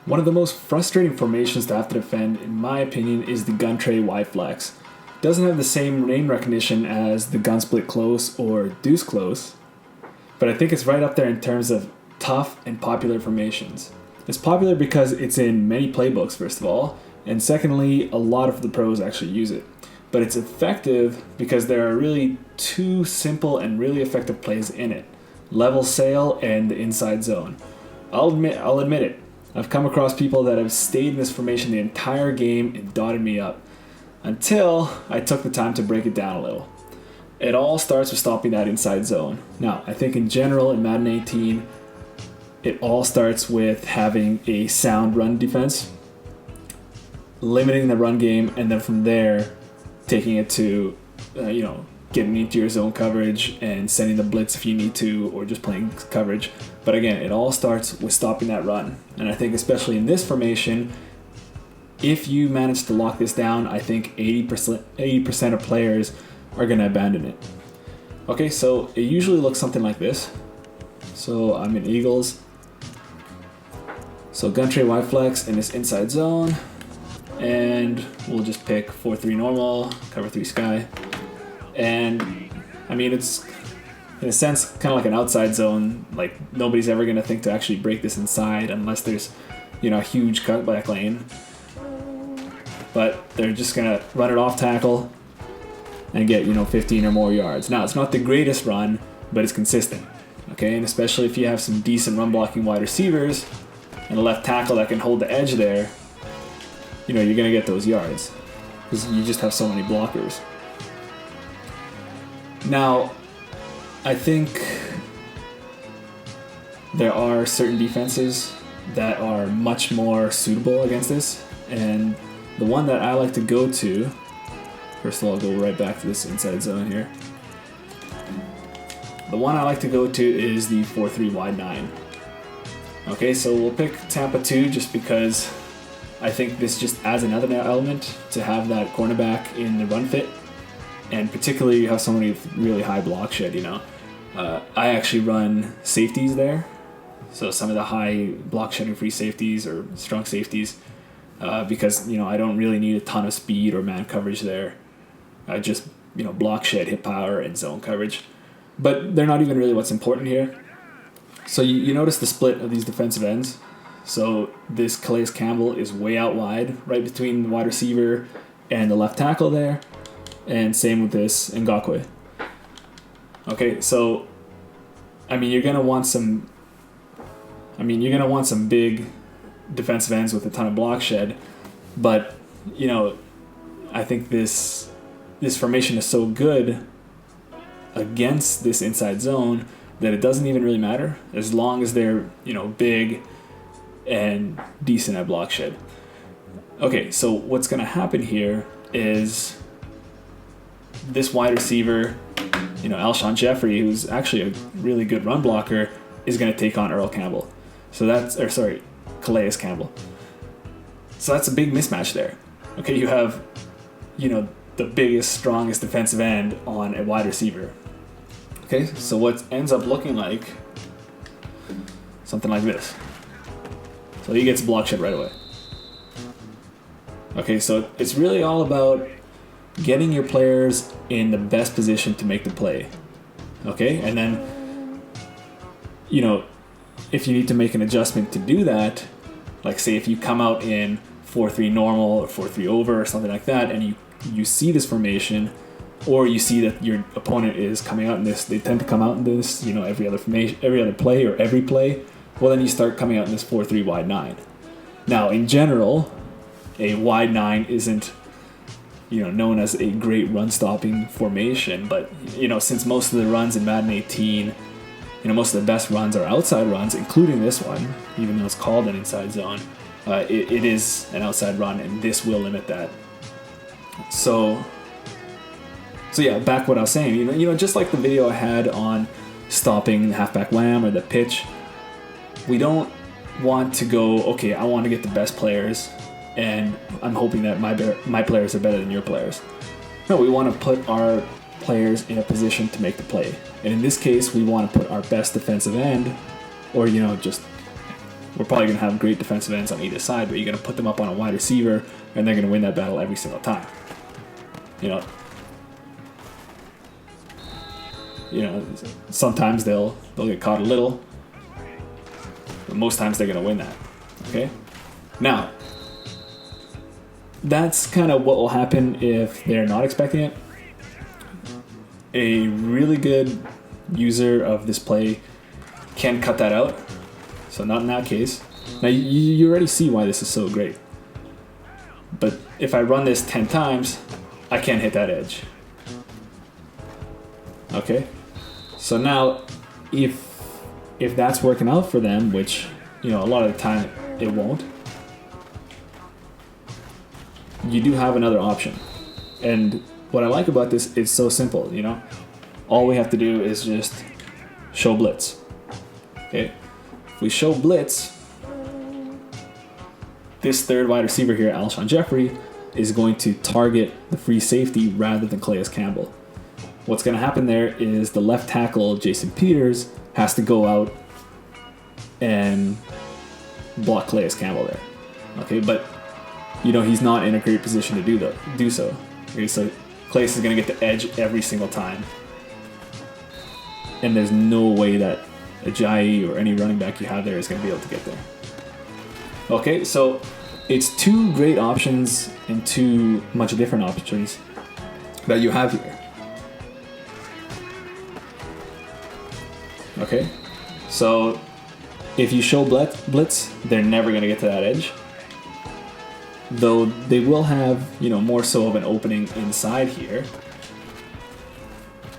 One of the most frustrating formations to have to defend, in my opinion, is the gun tray wide flex. It doesn't have the same name recognition as the gun split close or deuce close, but I think it's right up there in terms of tough and popular formations. It's popular because it's in many playbooks, first of all, and secondly, a lot of the pros actually use it. But it's effective because there are really two simple and really effective plays in it: level sail and the inside zone. I'll admit it. I've come across people that have stayed in this formation the entire game and dotted me up, until I took the time to break it down a little. It all starts with stopping that inside zone. Now, I think in general in Madden 18, it all starts with having a sound run defense, limiting the run game, and then from there, taking it to, getting into your zone coverage and sending the blitz if you need to, or just playing coverage. But again, it all starts with stopping that run. And I think especially in this formation, if you manage to lock this down, I think 80% of players are going to abandon it. Okay, so it usually looks something like this. So I'm in Eagles. So gun tray wide flex in this inside zone. And we'll just pick 4-3 normal, cover 3 sky. And I mean, it's in a sense kind of like an outside zone. Like nobody's ever going to think to actually break this inside unless there's, a huge cutback lane. But they're just going to run it off tackle and get, 15 or more yards. Now, it's not the greatest run, but it's consistent. Okay, and especially if you have some decent run blocking wide receivers and a left tackle that can hold the edge there, you're going to get those yards because you just have so many blockers. Now, I think there are certain defenses that are much more suitable against this, and the one that I like to go to, first of all, I'll go right back to this inside zone here. The one I like to go to is the 4-3 wide 9. Okay, so we'll pick Tampa 2 just because I think this just adds another element to have that cornerback in the run fit. And particularly you have somebody with really high block shed, I actually run safeties there. So some of the high block shedding free safeties or strong safeties because, I don't really need a ton of speed or man coverage there. I just, block shed, hit power, and zone coverage. But they're not even really what's important here. So you notice the split of these defensive ends. So this Calais Campbell is way out wide, right between the wide receiver and the left tackle there. And same with this Ngakwe. Okay, so you're gonna want some big defensive ends with a ton of block shed, but I think this formation is so good against this inside zone that it doesn't even really matter as long as they're big and decent at block shed. Okay, so what's gonna happen here is this wide receiver, Alshon Jeffrey, who's actually a really good run blocker, is going to take on Earl Campbell. Calais Campbell. So that's a big mismatch there. Okay, you have, the biggest, strongest defensive end on a wide receiver. Okay, so what ends up looking like something like this. So he gets block shed right away. Okay, so it's really all about getting your players in the best position to make the play. Okay, and then, if you need to make an adjustment to do that, like say if you come out in 4-3 normal or 4-3 over or something like that, and you see this formation, or you see that your opponent is coming out in this, they tend to come out in this, every other formation, every other play or every play, well then you start coming out in this 4-3 wide 9. Now, in general, a wide 9 isn't known as a great run-stopping formation, but, since most of the runs in Madden 18, most of the best runs are outside runs, including this one, even though it's called an inside zone, it is an outside run, and this will limit that. So yeah, back what I was saying, just like the video I had on stopping the halfback wham or the pitch, we don't want to go, okay, I want to get the best players, and I'm hoping that my players are better than your players. No, we want to put our players in a position to make the play. And in this case, we want to put our best defensive end, or, just we're probably going to have great defensive ends on either side, but you're going to put them up on a wide receiver, and they're going to win that battle every single time. You know, sometimes they'll get caught a little, but most times they're going to win that. Okay? Now, that's kind of what will happen if they're not expecting it. A really good user of this play can cut that out. So not in that case. Now you already see why this is so great. But if I run this 10 times, I can't hit that edge. Okay? So now if that's working out for them, which, you know, a lot of the time it won't, you do have another option. And what I like about this is so simple, you know? All we have to do is just show blitz. Okay? If we show blitz, this third wide receiver here, Alshon Jeffrey, is going to target the free safety rather than Calais Campbell. What's going to happen there is the left tackle, Jason Peters, has to go out and block Calais Campbell there. Okay, but you know he's not in a great position to do so. Okay, so Calais is going to get the edge every single time, and there's no way that Ajayi or any running back you have there is going to be able to get there. Okay, so it's two great options and two much different options that you have here. Okay, so if you show blitz, they're never going to get to that edge. Though they will have, you know, more so of an opening inside here.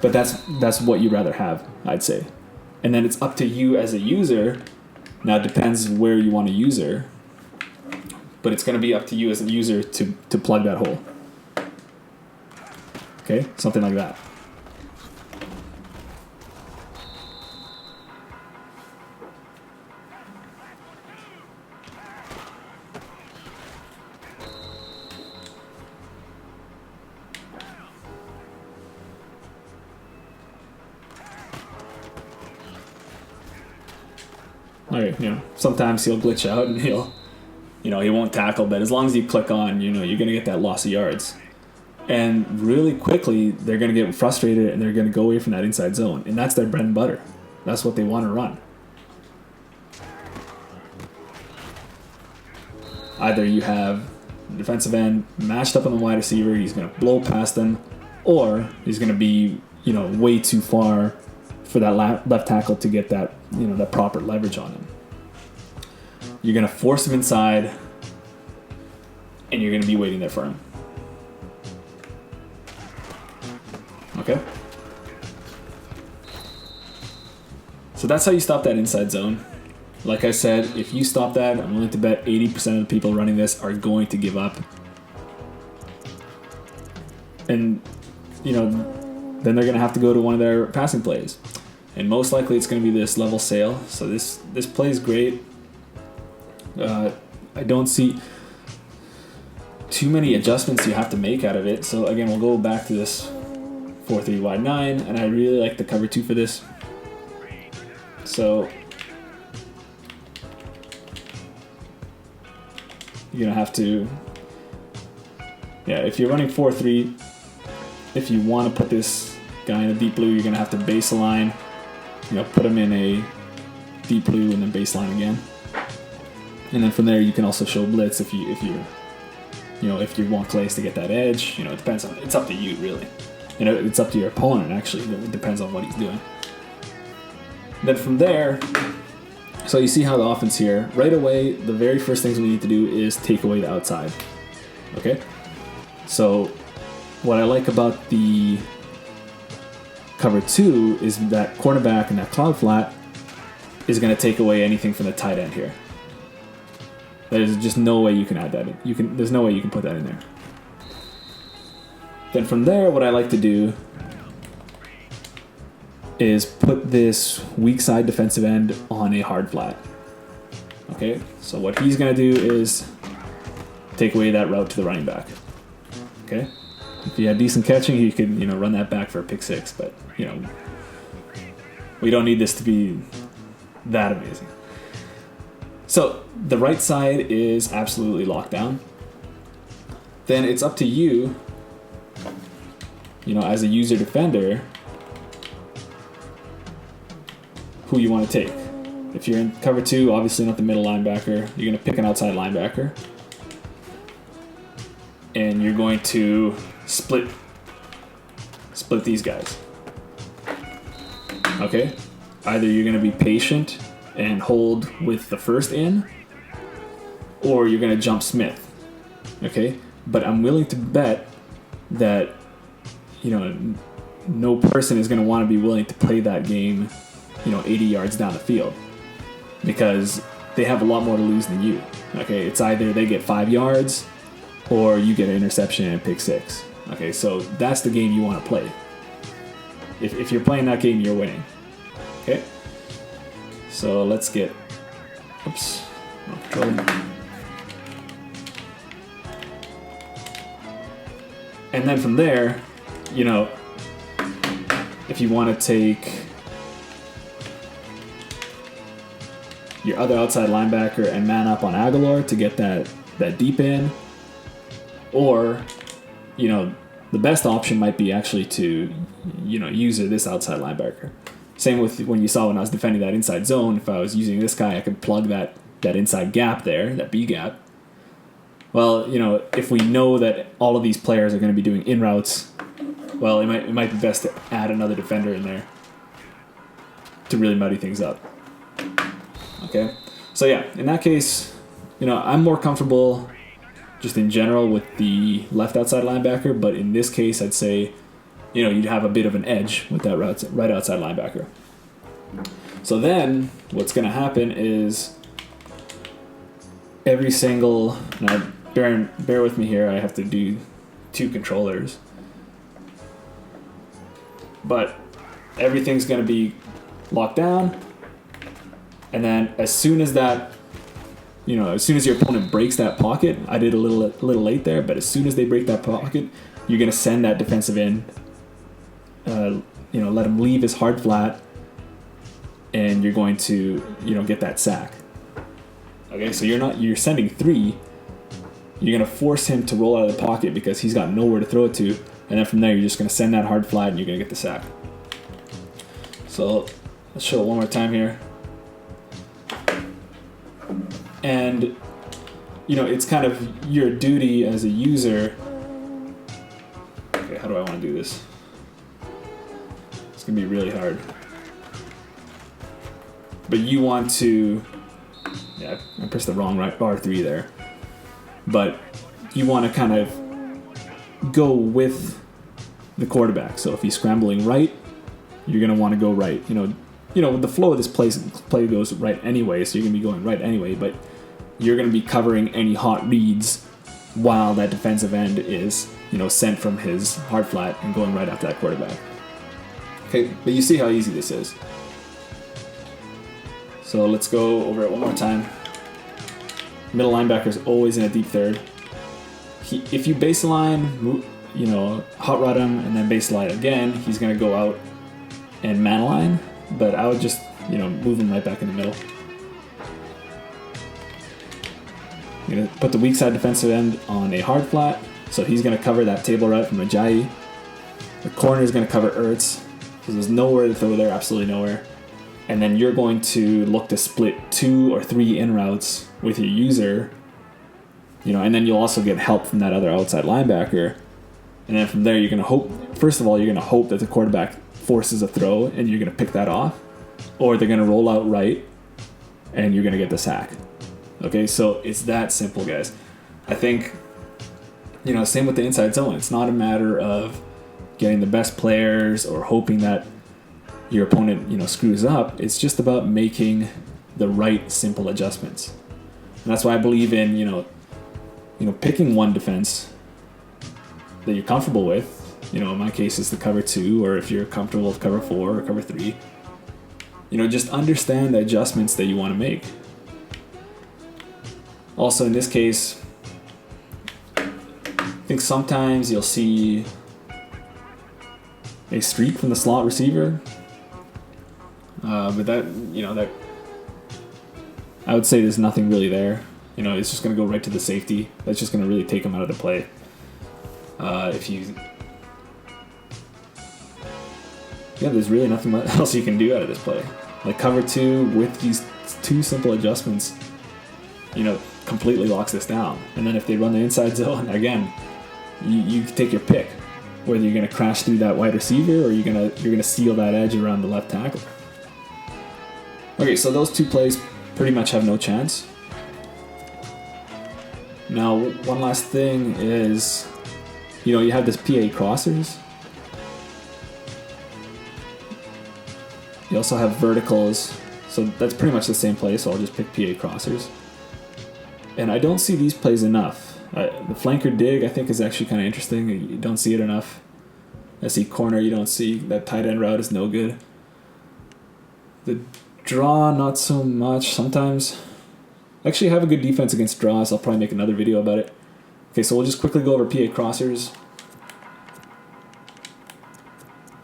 But that's what you'd rather have, I'd say. And then it's up to you as a user. Now it depends where you want to use her. But it's going to be up to you as a user to plug that hole. Okay? Something like that. Alright, you know, sometimes he'll glitch out and he won't tackle, but as long as you click on, you know, you're going to get that loss of yards. And really quickly, they're going to get frustrated and they're going to go away from that inside zone. And that's their bread and butter. That's what they want to run. Either you have the defensive end matched up on the wide receiver, he's going to blow past them, or he's going to be, you know, way too far for that left tackle to get that, you know, that proper leverage on him. You're going to force him inside, and you're going to be waiting there for him. Okay? So that's how you stop that inside zone. Like I said, if you stop that, I'm willing to bet 80% of the people running this are going to give up. And, you know, then they're going to have to go to one of their passing plays. And most likely it's going to be this level sail. So this play is great. I don't see too many adjustments you have to make out of it. So again, we'll go back to this 4-3 wide 9, and I really like the cover 2 for this. So you're going to have to, if you're running 4-3, if you want to put this guy in a deep blue, you're going to have to baseline, you know, put him in a deep blue and then baseline again. And then from there you can also show blitz if you want Calais to get that edge. You know, it's up to you really. You know, it's up to your opponent actually. It depends on what he's doing. Then from there, so you see how the offense here, right away, the very first things we need to do is take away the outside. Okay? So what I like about the cover 2 is that cornerback and that cloud flat is going to take away anything from the tight end here. There's just no way you can add that in. There's no way you can put that in there. Then from there, what I like to do is put this weak side defensive end on a hard flat. Okay, so what he's going to do is take away that route to the running back. Okay, if you have decent catching, you could, you know, run that back for a pick 6, but, you know, we don't need this to be that amazing. So the right side is absolutely locked down. Then it's up to you, as a user defender, who you want to take. If you're in cover 2, obviously not the middle linebacker. You're going to pick an outside linebacker. And you're going to split these guys. Okay? Either you're going to be patient and hold with the first in, or you're going to jump Smith. Okay? But I'm willing to bet that, no person is going to want to be willing to play that game, 80 yards down the field, because they have a lot more to lose than you. Okay? It's either they get 5 yards or you get an interception and pick 6. Okay? So that's the game you want to play. If you're playing that game, you're winning. Okay? So let's get... Oops. No control. And then from there, if you want to take your other outside linebacker and man up on Aguilar to get that deep in, or, the best option might be actually to, use this outside linebacker. Same with when you saw when I was defending that inside zone. If I was using this guy, I could plug that inside gap there, that B gap. Well, if we know that all of these players are going to be doing in routes, well, it might be best to add another defender in there to really muddy things up. Okay? So yeah, in that case, I'm more comfortable just in general with the left outside linebacker, but in this case, I'd say, you'd have a bit of an edge with that right outside linebacker. So then, what's going to happen is every single... Now, bear with me here, I have to do 2 controllers. But everything's going to be locked down, and then as soon as that, as soon as your opponent breaks that pocket, I did a little late there, but as soon as they break that pocket, you're going to send that defensive end, let him leave his hard flat, and you're going to, get that sack. Okay, so you're sending 3. You're going to force him to roll out of the pocket because he's got nowhere to throw it to, and then from there you're just going to send that hard flat and you're going to get the sack. So let's show it one more time here. And, it's kind of your duty as a user. Okay, how do I want to do this? It's going to be really hard. But you want to... Yeah, I pressed the wrong R3 there. But you want to kind of go with the quarterback. So if he's scrambling right, you're going to want to go right. The flow of this play goes right anyway, so you're going to be going right anyway, but you're going to be covering any hot reads while that defensive end is, sent from his hard flat and going right after that quarterback. Okay, but you see how easy this is. So let's go over it one more time. Middle linebacker is always in a deep third. If you baseline, hot rod him and then baseline again, he's going to go out and man line, but I would just, move him right back in the middle. You're going to put the weak side defensive end on a hard flat, so he's going to cover that table route from Ajayi. The corner is going to cover Ertz, because there's nowhere to throw there, absolutely nowhere. And then you're going to look to split 2 or 3 in routes with your user, and then you'll also get help from that other outside linebacker. And then from there, you're going to hope, first of all, you're going to hope that the quarterback forces a throw and you're going to pick that off, or they're going to roll out right and you're going to get the sack. Okay, so it's that simple, guys. I think, same with the inside zone. It's not a matter of getting the best players or hoping that your opponent, screws up. It's just about making the right simple adjustments. And that's why I believe in, picking one defense that you're comfortable with. In my case, it's the cover 2, or if you're comfortable with cover 4 or cover 3. Just understand the adjustments that you want to make. Also, in this case, I think sometimes you'll see a streak from the slot receiver. But that, I would say there's nothing really there. You know, it's just going to go right to the safety. That's just going to really take him out of the play. There's really nothing else you can do out of this play. Like cover 2 with these 2 simple adjustments, you know, completely locks this down. And then if they run the inside zone, again, you take your pick. Whether you're going to crash through that wide receiver or you're gonna seal that edge around the left tackle. Okay, so those 2 plays pretty much have no chance. Now, one last thing is, you know, you have this PA crossers. You also have verticals, so that's pretty much the same play, so I'll just pick PA crossers. And I don't see these plays enough. The flanker dig, I think, is actually kind of interesting. You don't see it enough. I see corner, you don't see. That tight end route is no good. The draw, not so much. Sometimes. Actually, I have a good defense against draws. I'll probably make another video about it. Okay, so we'll just quickly go over PA crossers.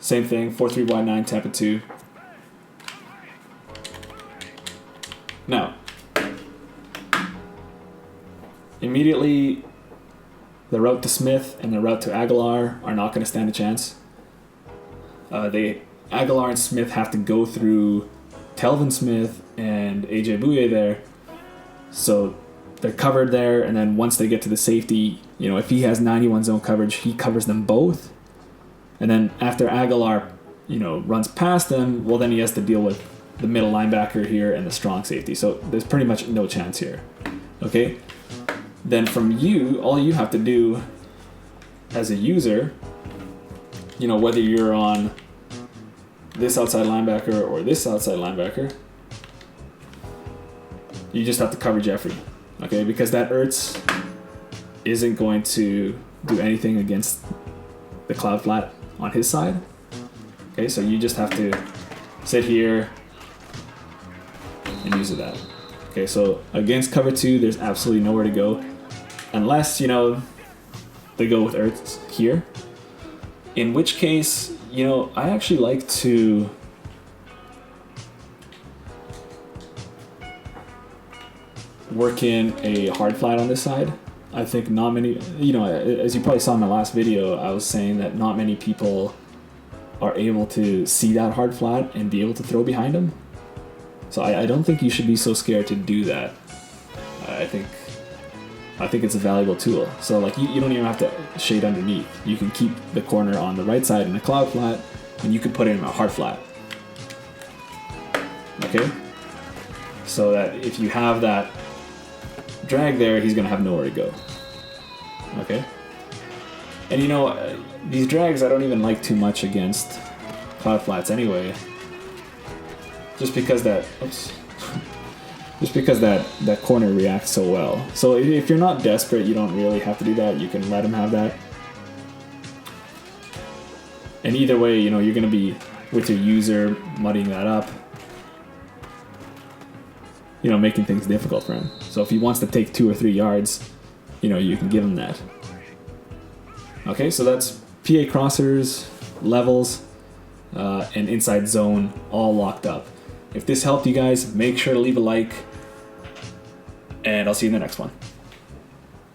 Same thing, 4-3 wide 9, Tampa 2. Now, immediately, the route to Smith and the route to Aguilar are not going to stand a chance. Aguilar and Smith have to go through Telvin Smith and AJ Bouye there. So they're covered there, and then once they get to the safety, you know, if he has 91 zone coverage, he covers them both. And then after Aguilar, you know, runs past them, well, then he has to deal with the middle linebacker here and the strong safety. So there's pretty much no chance here. Okay? Then from you, all you have to do as a user, you know, whether you're on this outside linebacker or this outside linebacker, you just have to cover Jeffrey, okay? Because that Ertz isn't going to do anything against the cloud flat on his side. Okay, so you just have to sit here and use that. Okay, so against cover 2, there's absolutely nowhere to go. Unless, you know, they go with Ertz here. In which case, you know, I actually like to work in a hard flat on this side. I think not many, you know, as you probably saw in my last video, I was saying that not many people are able to see that hard flat and be able to throw behind them. So I don't think you should be so scared to do that. I think it's a valuable tool. So like you don't even have to shade underneath. You can keep the corner on the right side in a cloud flat, and you can put it in a hard flat. Okay? So that if you have that drag there, he's going to have nowhere to go. Okay? And you know, these drags I don't even like too much against cloud flats anyway. Just because that corner reacts so well. So if you're not desperate, you don't really have to do that. You can let him have that. And either way, you know, you're going to be with your user muddying that up, you know, making things difficult for him. So if he wants to take 2 or 3 yards, you know, you can give him that. Okay, so that's PA crossers, levels, and inside zone all locked up. If this helped you guys, make sure to leave a like, and I'll see you in the next one.